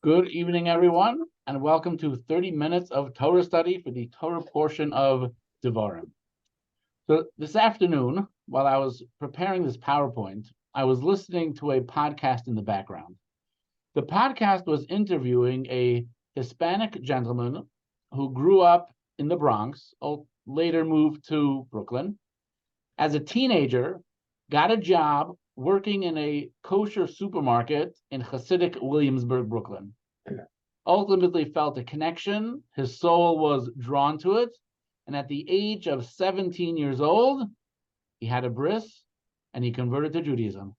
Good evening, everyone, and welcome to 30 minutes of Torah study for the Torah portion of Devarim. So this afternoon, while I was preparing this PowerPoint, I was listening to a podcast in the background. The podcast was interviewing a Hispanic gentleman who grew up in the Bronx, later moved to Brooklyn. As a teenager, got a job working in a kosher supermarket in Hasidic Williamsburg, Brooklyn. Ultimately felt a connection. His soul was drawn to it. And at the age of 17 years old, he had a bris and he converted to Judaism.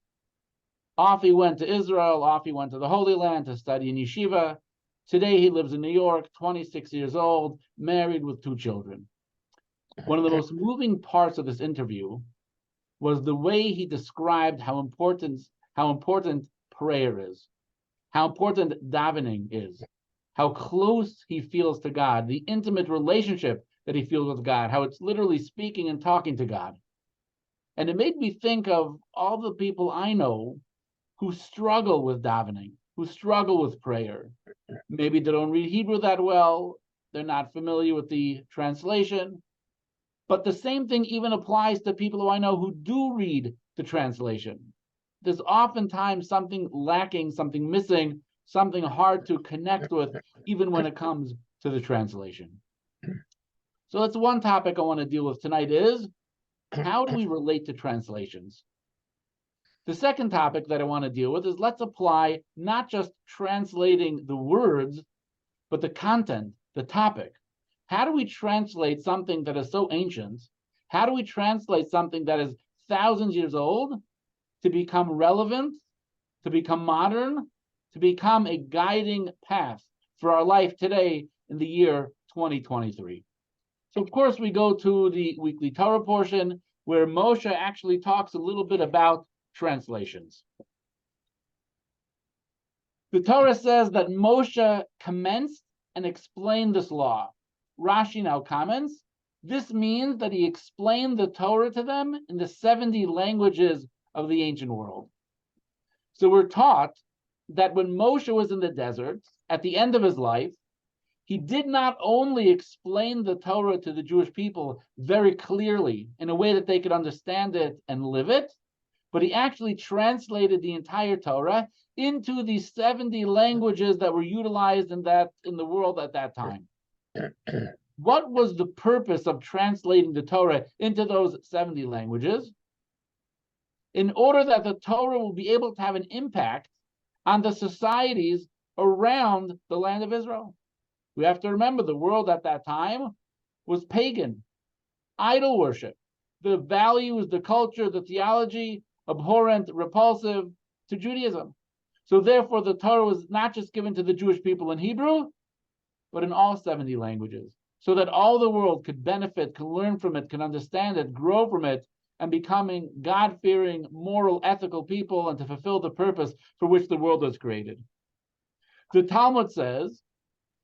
Off he went to Israel, off he went to the Holy Land to study in yeshiva. Today he lives in New York, 26 years old, married with 2 children. One of the most moving parts of this interview was the way he described how important prayer is, how important davening is, how close he feels to God, the intimate relationship that he feels with God, how it's literally speaking and talking to God. And it made me think of all the people I know who struggle with davening, who struggle with prayer. Maybe they don't read Hebrew that well, they're not familiar with the translation. But the same thing even applies to people who I know who do read the translation. There's oftentimes something lacking, something missing, something hard to connect with, even when it comes to the translation. So that's one topic I want to deal with tonight is, how do we relate to translations? The second topic that I want to deal with is, let's apply not just translating the words, but the content, the topic. How do we translate something that is so ancient? How do we translate something that is thousands of years old to become relevant, to become modern, to become a guiding path for our life today in the year 2023? So, of course, we go to the weekly Torah portion where Moshe actually talks a little bit about translations. The Torah says that Moshe commenced and explained this law. Rashi now comments, this means that he explained the Torah to them in the 70 languages of the ancient world. So we're taught that when Moshe was in the desert, at the end of his life, he did not only explain the Torah to the Jewish people very clearly in a way that they could understand it and live it, but he actually translated the entire Torah into the 70 languages that were utilized in the world at that time. What was the purpose of translating the Torah into those 70 languages? In order that the Torah will be able to have an impact on the societies around the land of Israel. We have to remember the world at that time was pagan, idol worship. The values, the culture, the theology, abhorrent, repulsive to Judaism. So therefore, the Torah was not just given to the Jewish people in Hebrew, but in all 70 languages, so that all the world could benefit, can learn from it, can understand it, grow from it, and becoming God-fearing, moral, ethical people, and to fulfill the purpose for which the world was created. The Talmud says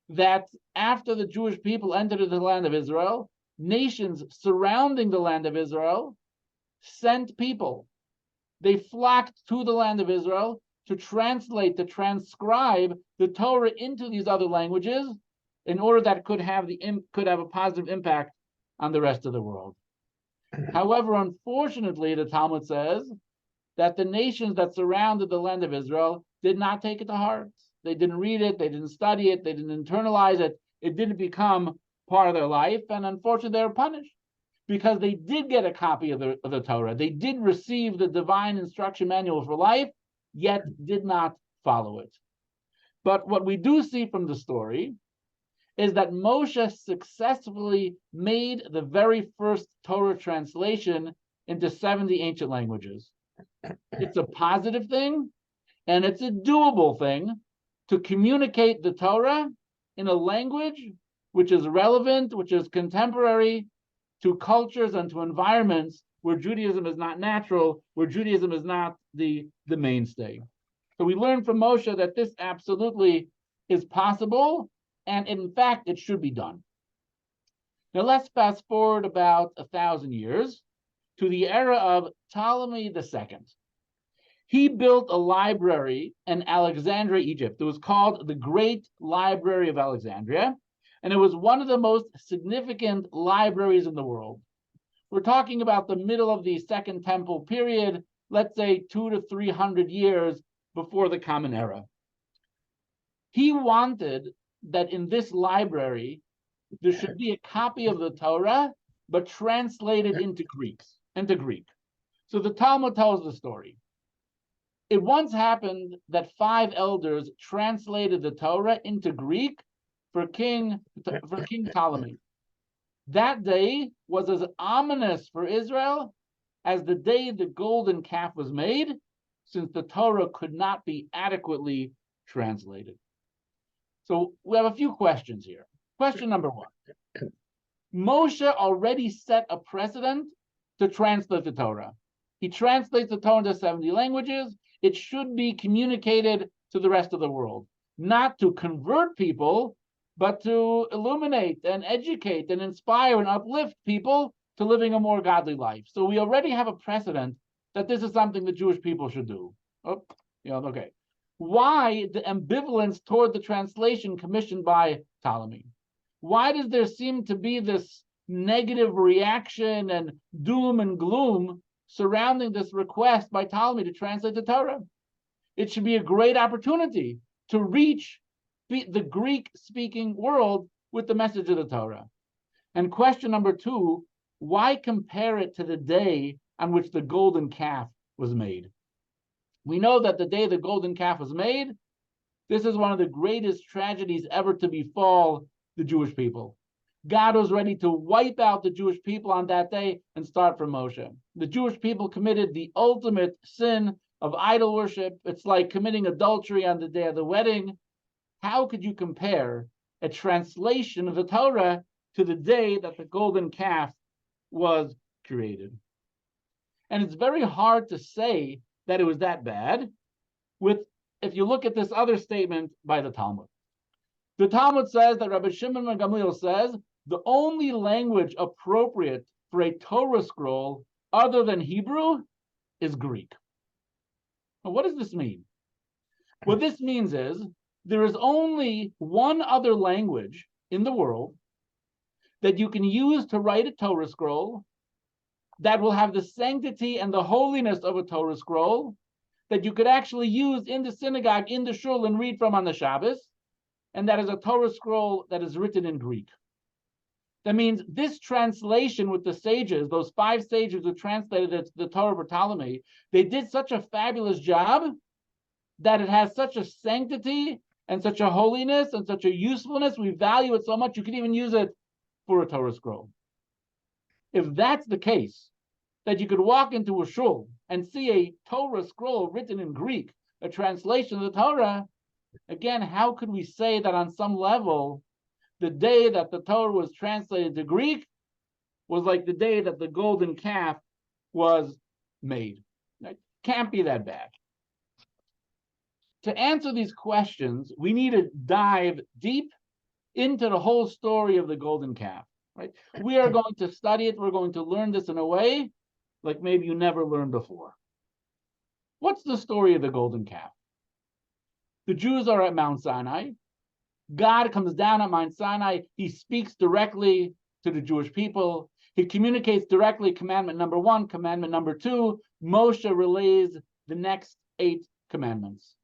that after the Jewish people entered the land of Israel, nations surrounding the land of Israel sent people. They flocked to the land of Israel to translate, to transcribe the Torah into these other languages in order that it could have a positive impact on the rest of the world. However, unfortunately, the Talmud says that the nations that surrounded the land of Israel did not take it to heart. They didn't read it, they didn't study it, they didn't internalize it, it didn't become part of their life, and unfortunately they were punished because they did get a copy of the Torah. They did receive the divine instruction manual for life, yet did not follow it. But what we do see from the story is that Moshe successfully made the very first Torah translation into 70 ancient languages. It's a positive thing, and it's a doable thing to communicate the Torah in a language which is relevant, which is contemporary to cultures and to environments where Judaism is not natural, where Judaism is not the mainstay. So we learn from Moshe that this absolutely is possible, and in fact, it should be done. Now let's fast forward about 1,000 years to the era of Ptolemy II. He built a library in Alexandria, Egypt. It was called the Great Library of Alexandria, and it was one of the most significant libraries in the world. We're talking about the middle of the Second Temple period, let's say 200 to 300 years before the Common Era. He wanted that in this library, there should be a copy of the Torah, but translated into Greek. So the Talmud tells the story. It once happened that 5 elders translated the Torah into Greek for King Ptolemy. That day was as ominous for Israel as the day the golden calf was made, since the Torah could not be adequately translated. So we have a few questions here. Question number 1. Moshe already set a precedent to translate the Torah. He translates the Torah into 70 languages. It should be communicated to the rest of the world, not to convert people, but to illuminate and educate and inspire and uplift people to living a more godly life. So we already have a precedent that this is something the Jewish people should do. Okay. Why the ambivalence toward the translation commissioned by Ptolemy? Why does there seem to be this negative reaction and doom and gloom surrounding this request by Ptolemy to translate the Torah? It should be a great opportunity to reach the Greek-speaking world with the message of the Torah. And question number 2, why compare it to the day on which the golden calf was made? We know that the day the golden calf was made, this is one of the greatest tragedies ever to befall the Jewish people. God was ready to wipe out the Jewish people on that day and start from Moshe. The Jewish people committed the ultimate sin of idol worship. It's like committing adultery on the day of the wedding. How could you compare a translation of the Torah to the day that the golden calf was created? And it's very hard to say that it was that bad if you look at this other statement by the Talmud. The Talmud says that Rabbi Shimon ben Gamliel says the only language appropriate for a Torah scroll other than Hebrew is Greek. Now, what does this mean? What this means is there is only one other language in the world that you can use to write a Torah scroll that will have the sanctity and the holiness of a Torah scroll that you could actually use in the synagogue, in the shul, and read from on the Shabbos, and that is a Torah scroll that is written in Greek. That means this translation with the sages, those 5 sages who translated it to the Torah for Ptolemy, they did such a fabulous job that it has such a sanctity and such a holiness and such a usefulness. We value it so much, you can even use it for a Torah scroll. If that's the case, that you could walk into a shul and see a Torah scroll written in Greek, a translation of the Torah, again, how could we say that on some level, the day that the Torah was translated to Greek was like the day that the golden calf was made? It can't be that bad. To answer these questions, we need to dive deep into the whole story of the golden calf. Right? We are going to study it. We're going to learn this in a way like maybe you never learned before. What's the story of the golden calf? The Jews are at Mount Sinai. God comes down at Mount Sinai. He speaks directly to the Jewish people. He communicates directly commandment number 1, commandment number 2. Moshe relays the next 8 commandments.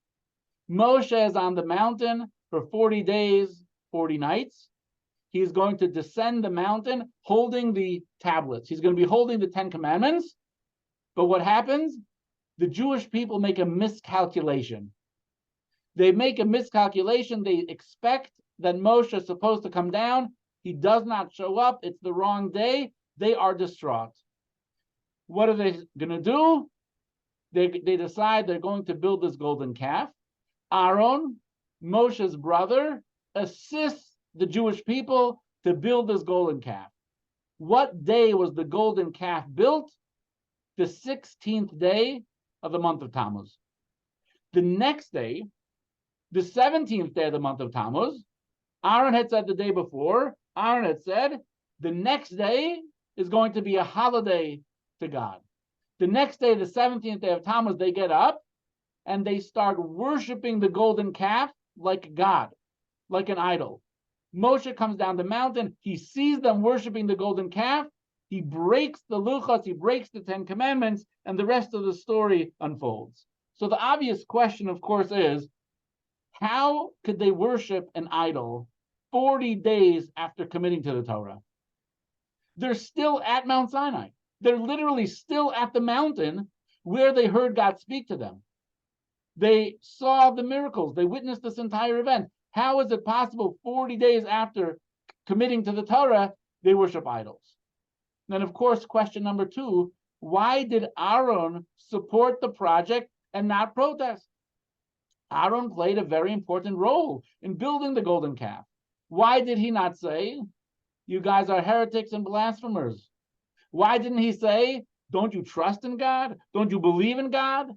Moshe is on the mountain for 40 days, 40 nights. He is going to descend the mountain holding the tablets. He's going to be holding the 10 commandments. But what happens? The Jewish people make a miscalculation. They make a miscalculation. They expect that Moshe is supposed to come down. He does not show up. It's the wrong day. They are distraught. What are they going to do? They decide they're going to build this golden calf. Aaron, Moshe's brother, assists the Jewish people to build this golden calf. What day was the golden calf built? The 16th day of the month of Tammuz. The next day, the 17th day of the month of Tammuz, Aaron had said the day before, Aaron had said, the next day is going to be a holiday to God. The next day, the 17th day of Tammuz, they get up and they start worshiping the golden calf like God, like an idol. Moshe comes down the mountain. He sees them worshiping the golden calf. He breaks the luchos, he breaks the 10 commandments, and the rest of the story unfolds. So the obvious question, of course, is how could they worship an idol 40 days after committing to the Torah? They're still at Mount Sinai. They're literally still at the mountain where they heard God speak to them. They saw the miracles. They witnessed this entire event. How is it possible 40 days after committing to the Torah, they worship idols? Then, of course, question number 2, why did Aaron support the project and not protest? Aaron played a very important role in building the golden calf. Why did he not say, you guys are heretics and blasphemers? Why didn't he say, don't you trust in God? Don't you believe in God?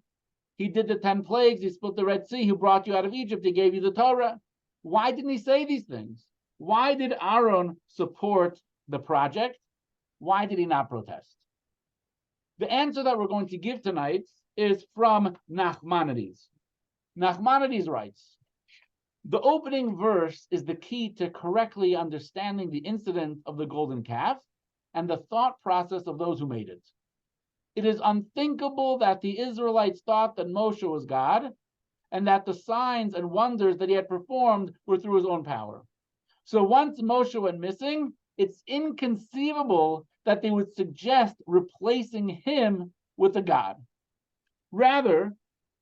He did the 10 plagues. He split the Red Sea. He brought you out of Egypt. He gave you the Torah. Why didn't he say these things? Why did Aaron support the project? Why did he not protest? The answer that we're going to give tonight is from Nachmanides. Nachmanides writes, the opening verse is the key to correctly understanding the incident of the golden calf and the thought process of those who made it. It is unthinkable that the Israelites thought that Moshe was God and that the signs and wonders that he had performed were through his own power. So once Moshe went missing, it's inconceivable that they would suggest replacing him with a god. Rather,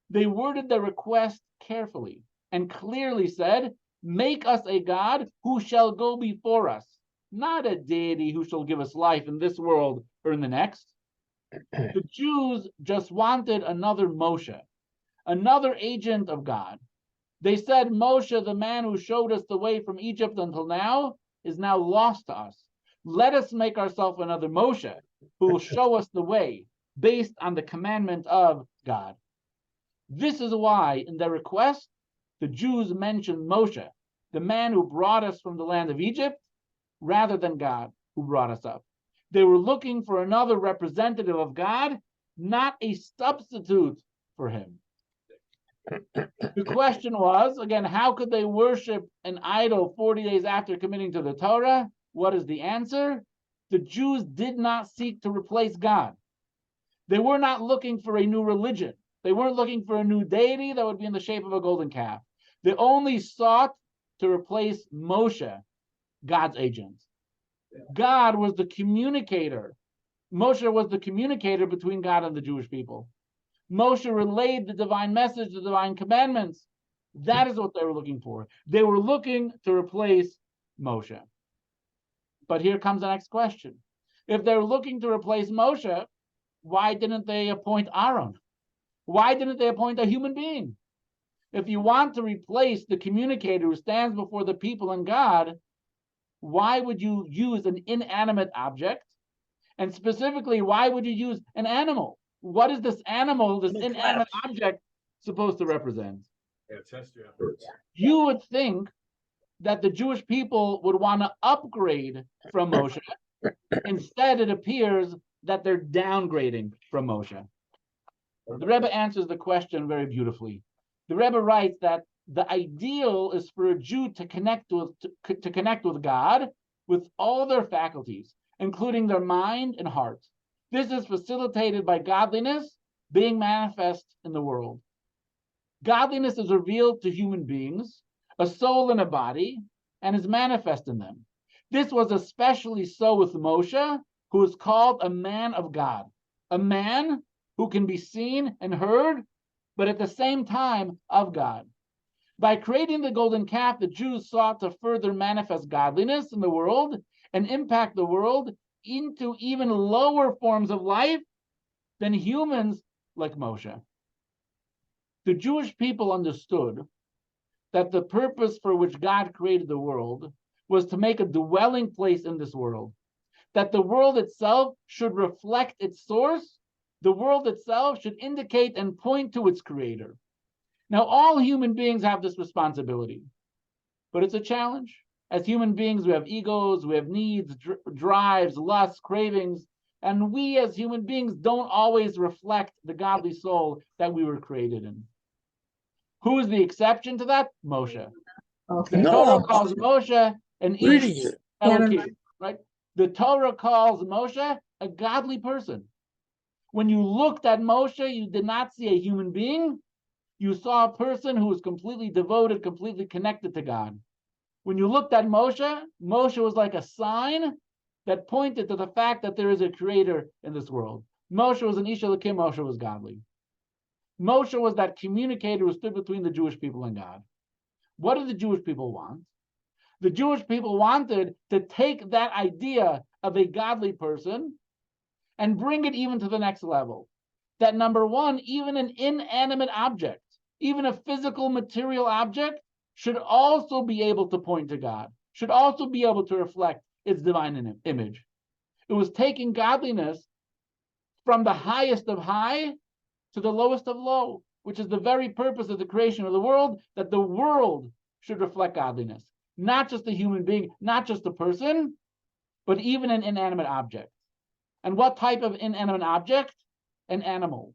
they worded their request carefully and clearly said, make us a god who shall go before us, not a deity who shall give us life in this world or in the next. The Jews just wanted another Moshe, another agent of God. They said, Moshe, the man who showed us the way from Egypt until now, is now lost to us. Let us make ourselves another Moshe who will show us the way based on the commandment of God. This is why in their request, the Jews mentioned Moshe, the man who brought us from the land of Egypt, rather than God who brought us up. They were looking for another representative of God, not a substitute for him. The question was, again, how could they worship an idol 40 days after committing to the Torah? What is the answer? The Jews did not seek to replace God. They were not looking for a new religion. They weren't looking for a new deity that would be in the shape of a golden calf. They only sought to replace Moshe, God's agent. God was the communicator. Moshe was the communicator between God and the Jewish people. Moshe relayed the divine message, the divine commandments. That is what they were looking for. They were looking to replace Moshe. But here comes the next question. If they're looking to replace Moshe, why didn't they appoint Aaron? Why didn't they appoint a human being? If you want to replace the communicator who stands before the people and God, why would you use an inanimate object? And specifically, why would you use an animal? What is this animal, this inanimate object, supposed to represent? Yeah, test your efforts. You would think that the Jewish people would want to upgrade from Moshe. Instead, it appears that they're downgrading from Moshe. The Rebbe answers the question very beautifully. The Rebbe writes that the ideal is for a Jew to connect with God with all their faculties, including their mind and heart. This is facilitated by godliness being manifest in the world. Godliness is revealed to human beings, a soul and a body, and is manifest in them. This was especially so with Moshe, who is called a man of God, a man who can be seen and heard, but at the same time of God. By creating the golden calf, the Jews sought to further manifest godliness in the world and impact the world into even lower forms of life than humans like Moshe. The Jewish people understood that the purpose for which God created the world was to make a dwelling place in this world, that the world itself should reflect its source, the world itself should indicate and point to its creator. Now, all human beings have this responsibility, but it's a challenge. As human beings, we have egos, we have needs, drives, lusts, cravings, and we as human beings don't always reflect the godly soul that we were created in. Who is the exception to that? Moshe. Okay. The Torah calls Moshe an Ish Elokim, right? The Torah calls Moshe a godly person. When you looked at Moshe, you did not see a human being. You saw a person who was completely devoted, completely connected to God. When you looked at Moshe, Moshe was like a sign that pointed to the fact that there is a creator in this world. Moshe was an Ish Elokim, Moshe was godly. Moshe was that communicator who stood between the Jewish people and God. What did the Jewish people want? The Jewish people wanted to take that idea of a godly person and bring it even to the next level. That number one, even an inanimate object, even a physical material object, should also be able to point to God, should also be able to reflect its divine image. It was taking godliness from the highest of high to the lowest of low, which is the very purpose of the creation of the world, that the world should reflect godliness. Not just a human being, not just a person, but even an inanimate object. And what type of inanimate object? An animal.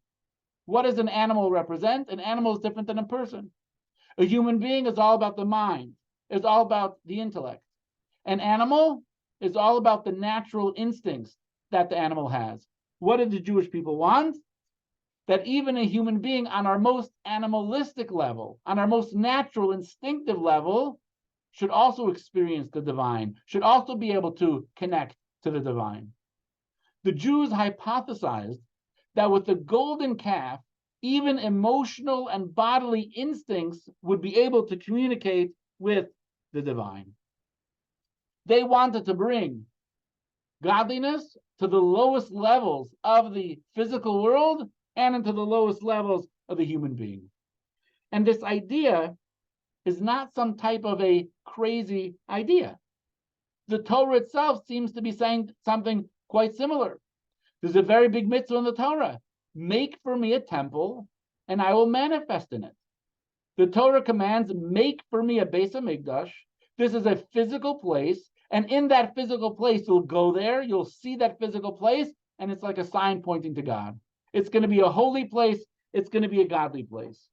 What does an animal represent? An animal is different than a person. A human being is all about the mind, is all about the intellect. An animal is all about the natural instincts that the animal has. What did the Jewish people want? That even a human being on our most animalistic level, on our most natural, instinctive level, should also experience the divine, should also be able to connect to the divine. The Jews hypothesized that with the golden calf, even emotional and bodily instincts would be able to communicate with the divine. They wanted to bring godliness to the lowest levels of the physical world and into the lowest levels of the human being. And this idea is not some type of a crazy idea. The Torah itself seems to be saying something quite similar. There's a very big mitzvah in the Torah. Make for me a temple, and I will manifest in it. The Torah commands, make for me a Beis HaMikdash. This is a physical place, and in that physical place, you'll go there, you'll see that physical place, and it's like a sign pointing to God. It's going to be a holy place, it's going to be a godly place.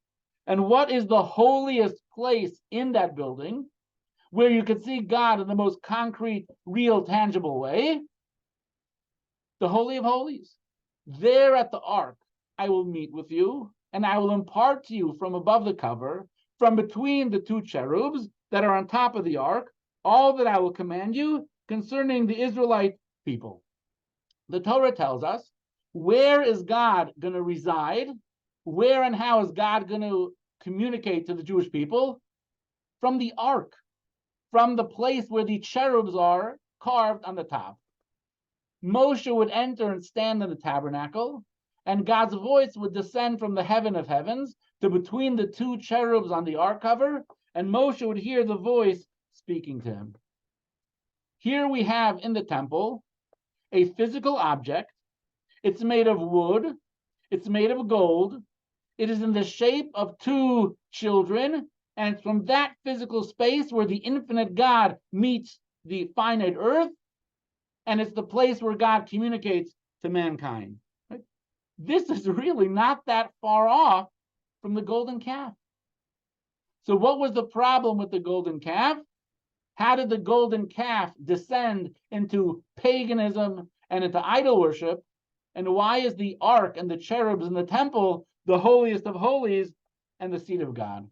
And what is the holiest place in that building, where you can see God in the most concrete, real, tangible way? The Holy of Holies. There at the ark, I will meet with you, and I will impart to you from above the cover, from between the two cherubs that are on top of the ark, all that I will command you concerning the Israelite people. The Torah tells us, where is God going to reside? Where and how is God going to communicate to the Jewish people? From the ark, from the place where the cherubs are carved on the top. Moshe would enter and stand in the tabernacle, and God's voice would descend from the heaven of heavens to between the two cherubs on the ark cover, and Moshe would hear the voice speaking to him. Here we have in the temple a physical object. It's made of wood. It's made of gold. It is in the shape of two children, and it's from that physical space where the infinite God meets the finite earth, and it's the place where God communicates to mankind. Right? This is really not that far off from the golden calf. So what was the problem with the golden calf? How did the golden calf descend into paganism and into idol worship? And why is the ark and the cherubs in the temple the holiest of holies and the seat of God?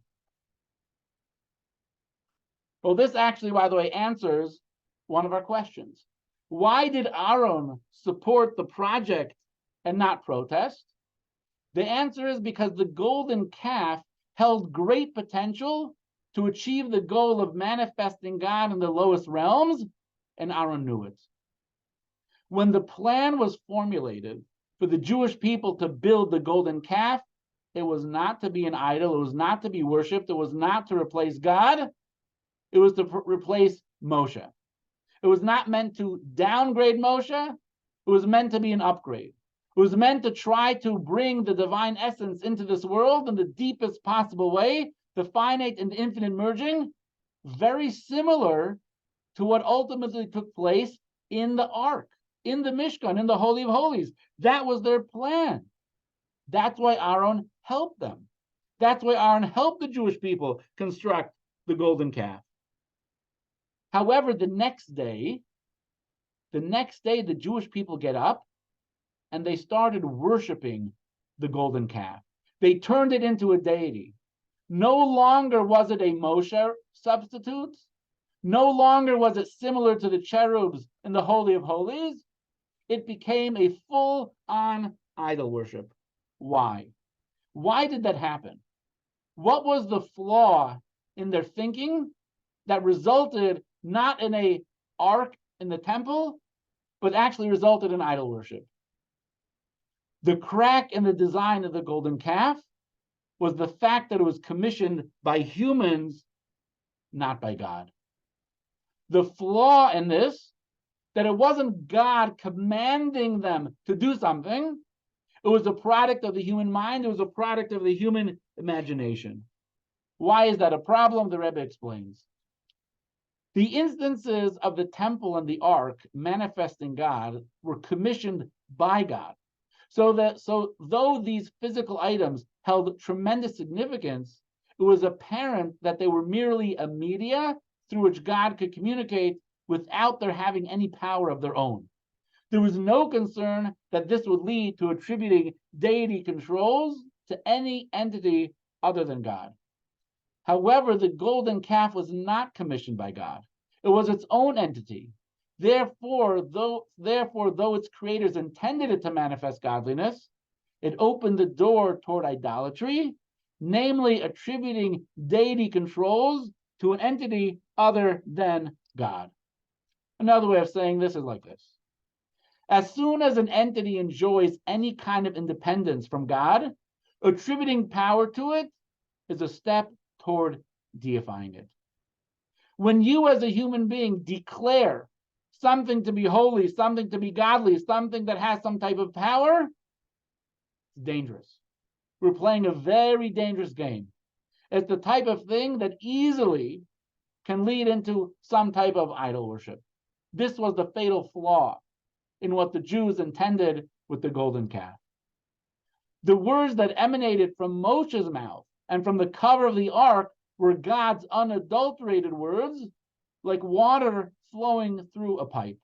Well, this actually, by the way, answers one of our questions. Why did Aaron support the project and not protest? The answer is because the golden calf held great potential to achieve the goal of manifesting God in the lowest realms, and Aaron knew it. When the plan was formulated for the Jewish people to build the golden calf, it was not to be an idol, it was not to be worshipped, it was not to replace God, it was to replace Moshe. It was not meant to downgrade Moshe, it was meant to be an upgrade. It was meant to try to bring the divine essence into this world in the deepest possible way, the finite and infinite merging, very similar to what ultimately took place in the ark, in the Mishkan, in the Holy of Holies. That was their plan. That's why Aaron helped them. That's why Aaron helped the Jewish people construct the golden calf. However, the next day, the Jewish people get up and they started worshiping the golden calf. They turned it into a deity. No longer was it a Moshe substitute. No longer was it similar to the cherubs in the Holy of Holies. It became a full-on idol worship. Why? Why did that happen? What was the flaw in their thinking that resulted not in an ark in the temple, but actually resulted in idol worship? The crack in the design of the golden calf was the fact that it was commissioned by humans, not by God. The flaw in this, that it wasn't God commanding them to do something. It was a product of the human mind. It was a product of the human imagination. Why is that a problem? The Rebbe explains. The instances of the temple and the ark manifesting God were commissioned by God. So though these physical items held tremendous significance, it was apparent that they were merely a media through which God could communicate without their having any power of their own. There was no concern that this would lead to attributing deity controls to any entity other than God. However, the golden calf was not commissioned by God. It was its own entity. Therefore, though its creators intended it to manifest godliness, it opened the door toward idolatry, namely attributing deity controls to an entity other than God. Another way of saying this is like this. As soon as an entity enjoys any kind of independence from God, attributing power to it is a step toward deifying it. When you as a human being declare something to be holy, something to be godly, something that has some type of power, it's dangerous. We're playing a very dangerous game. It's the type of thing that easily can lead into some type of idol worship. This was the fatal flaw in what the Jews intended with the golden calf. The words that emanated from Moshe's mouth and from the cover of the ark were God's unadulterated words, like water flowing through a pipe.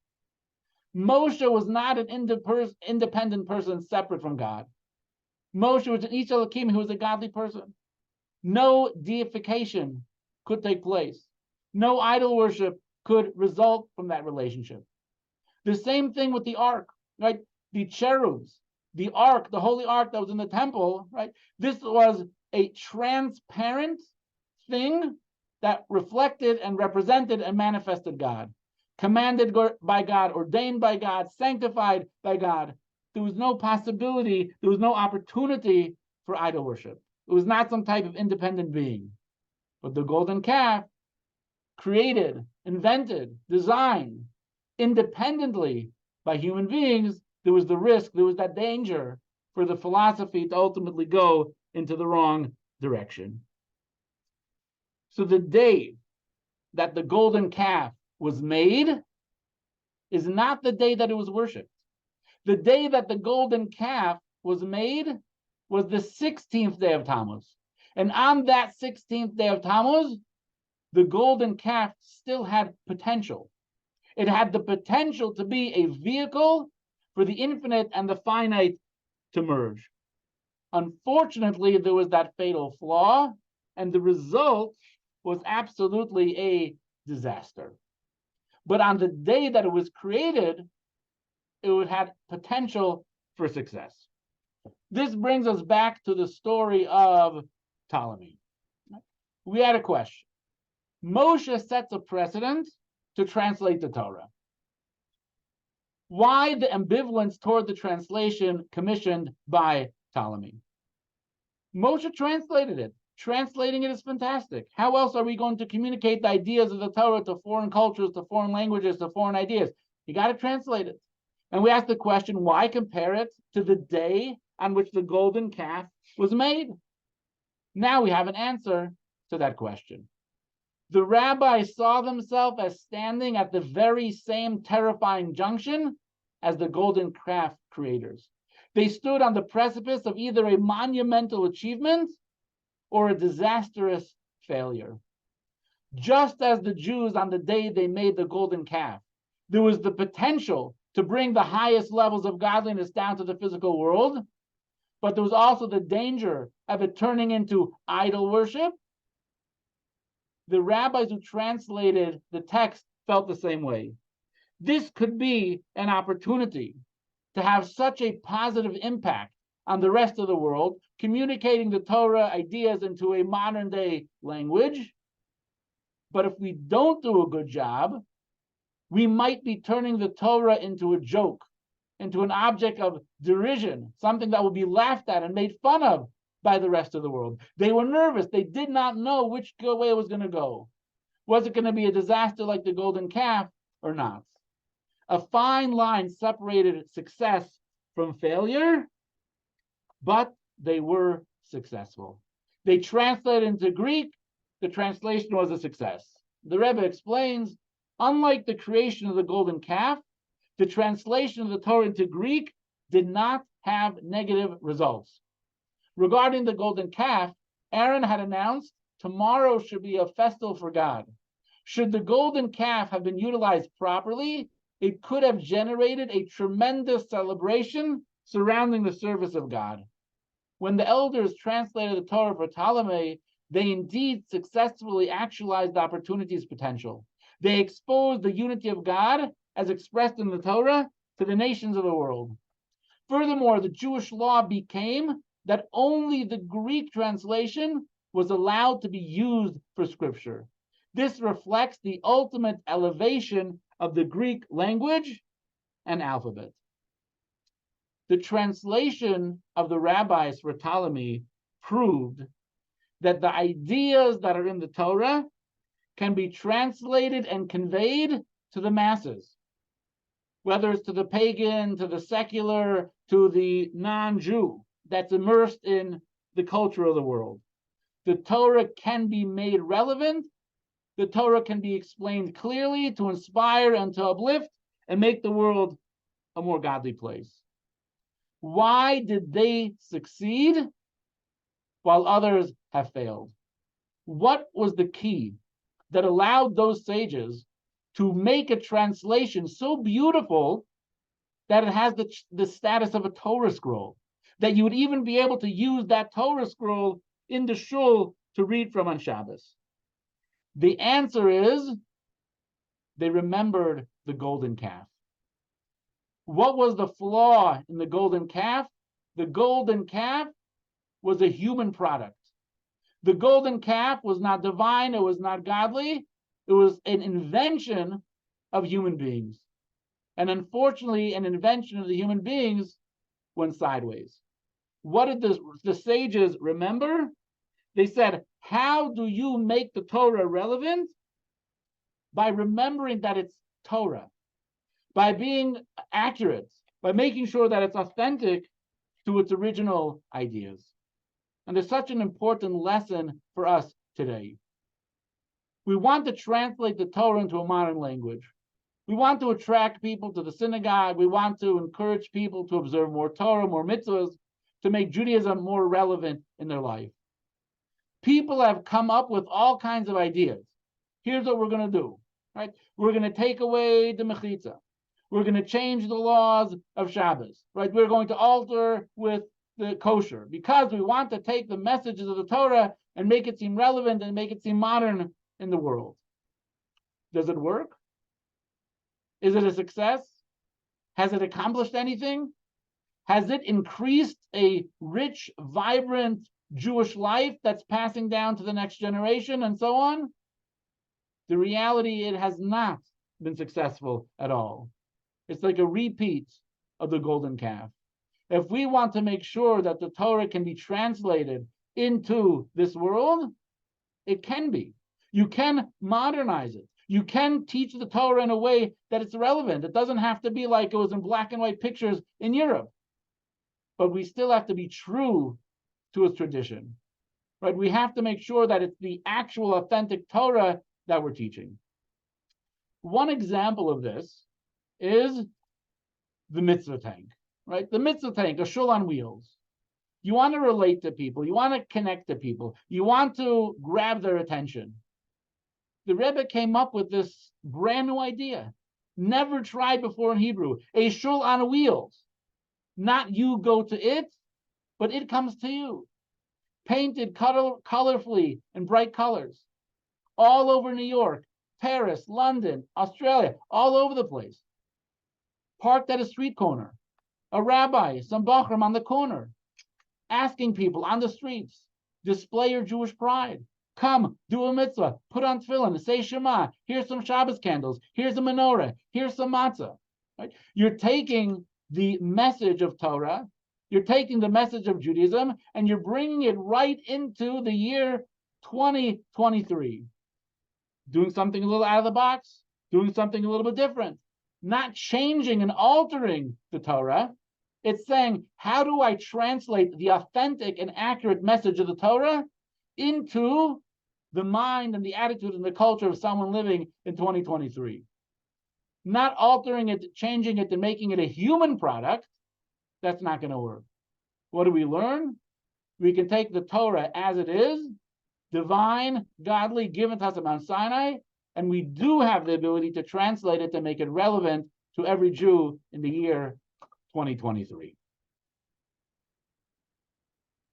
Moshe was not an independent person separate from God. Moshe was an Ish Elokim, who was a godly person. No deification could take place. No idol worship could result from that relationship. The same thing with the ark, right? The cherubs, the ark, the holy ark that was in the temple, right? This was a transparent thing that reflected and represented and manifested God, commanded by God, ordained by God, sanctified by God. There was no possibility, there was no opportunity for idol worship. It was not some type of independent being. But the golden calf, created, invented, designed independently by human beings, there was the risk, there was that danger for the philosophy to ultimately go into the wrong direction. So the day that the golden calf was made is not the day that it was worshipped. The day that the golden calf was made was the 16th day of Tammuz. And on that 16th day of Tammuz, the golden calf still had potential. It had the potential to be a vehicle for the infinite and the finite to merge. Unfortunately, there was that fatal flaw, and the result was absolutely a disaster. But on the day that it was created, it had potential for success. This brings us back to the story of Ptolemy. We had a question. Moshe sets a precedent to translate the Torah. Why the ambivalence toward the translation commissioned by Ptolemy? Moshe translated it. Translating it is fantastic. How else are we going to communicate the ideas of the Torah to foreign cultures, to foreign languages, to foreign ideas? You got to translate it. And we ask the question, why compare it to the day on which the golden calf was made? Now we have an answer to that question. The rabbis saw themselves as standing at the very same terrifying junction as the golden calf creators. They stood on the precipice of either a monumental achievement or a disastrous failure. Just as the Jews on the day they made the golden calf, there was the potential to bring the highest levels of godliness down to the physical world, but there was also the danger of it turning into idol worship. The rabbis who translated the text felt the same way. This could be an opportunity to have such a positive impact on the rest of the world, communicating the Torah ideas into a modern day language. But if we don't do a good job, we might be turning the Torah into a joke, into an object of derision, something that will be laughed at and made fun of by the rest of the world. They were nervous. They did not know which way it was going to go. Was it going to be a disaster like the golden calf or not? A fine line separated success from failure, but they were successful. They translated into Greek. The translation was a success. The Rebbe explains, unlike the creation of the golden calf, the translation of the Torah into Greek did not have negative results. Regarding the golden calf, Aaron had announced tomorrow should be a festival for God. Should the golden calf have been utilized properly, it could have generated a tremendous celebration surrounding the service of God. When the elders translated the Torah for Ptolemy, they indeed successfully actualized the opportunity's potential. They exposed the unity of God as expressed in the Torah to the nations of the world. Furthermore, the Jewish law became that only the Greek translation was allowed to be used for scripture. This reflects the ultimate elevation of the Greek language and alphabet. The translation of the rabbis for Ptolemy proved that the ideas that are in the Torah can be translated and conveyed to the masses, whether it's to the pagan, to the secular, to the non-Jew that's immersed in the culture of the world. The Torah can be made relevant. The Torah can be explained clearly to inspire and to uplift and make the world a more godly place. Why did they succeed while others have failed? What was the key that allowed those sages to make a translation so beautiful that it has the status of a Torah scroll, that you would even be able to use that Torah scroll in the shul to read from on Shabbos? The answer is they remembered the golden calf. What was the flaw in the golden calf? The golden calf was a human product. The golden calf was not divine, it was not godly, it was an invention of human beings. And unfortunately, an invention of the human beings went sideways. What did the sages remember? They said, how do you make the Torah relevant? By remembering that it's Torah, by being accurate, by making sure that it's authentic to its original ideas. And there's such an important lesson for us today. We want to translate the Torah into a modern language. We want to attract people to the synagogue. We want to encourage people to observe more Torah, more mitzvahs, to make Judaism more relevant in their life. People have come up with all kinds of ideas. Here's what we're going to do, right? We're going to take away the mechitza. We're going to change the laws of Shabbos, right? We're going to alter with the kosher because we want to take the messages of the Torah and make it seem relevant and make it seem modern in the world. Does it work? Is it a success? Has it accomplished anything? Has it increased a rich, vibrant Jewish life that's passing down to the next generation and so on? The reality, it has not been successful at all. It's like a repeat of the golden calf. If we want to make sure that the Torah can be translated into this world, it can be. You can modernize it. You can teach the Torah in a way that it's relevant. It doesn't have to be like it was in black and white pictures in Europe. But we still have to be true to its tradition, right? We have to make sure that it's the actual authentic Torah that we're teaching. One example of this is the mitzvah tank, right? The mitzvah tank, a shul on wheels. You want to relate to people. You want to connect to people. You want to grab their attention. The Rebbe came up with this brand new idea, never tried before in Hebrew, a shul on wheels. Not you go to it, but it comes to you. Painted colorfully in bright colors. All over New York, Paris, London, Australia, all over the place. Parked at a street corner. A rabbi, some bachram on the corner, asking people on the streets, display your Jewish pride. Come, do a mitzvah, put on tefillin, say Shema. Here's some Shabbos candles. Here's a menorah. Here's some matzah. Right? You're taking the message of Torah, you're taking the message of Judaism, and you're bringing it right into the year 2023. Doing something a little out of the box, doing something a little bit different, not changing and altering the Torah. It's saying, how do I translate the authentic and accurate message of the Torah into the mind and the attitude and the culture of someone living in 2023? Not altering it, changing it, and making it a human product. That's not going to work. What do we learn? We can take the Torah as it is, divine, godly, given to us at Mount Sinai, and we do have the ability to translate it to make it relevant to every Jew in the year 2023.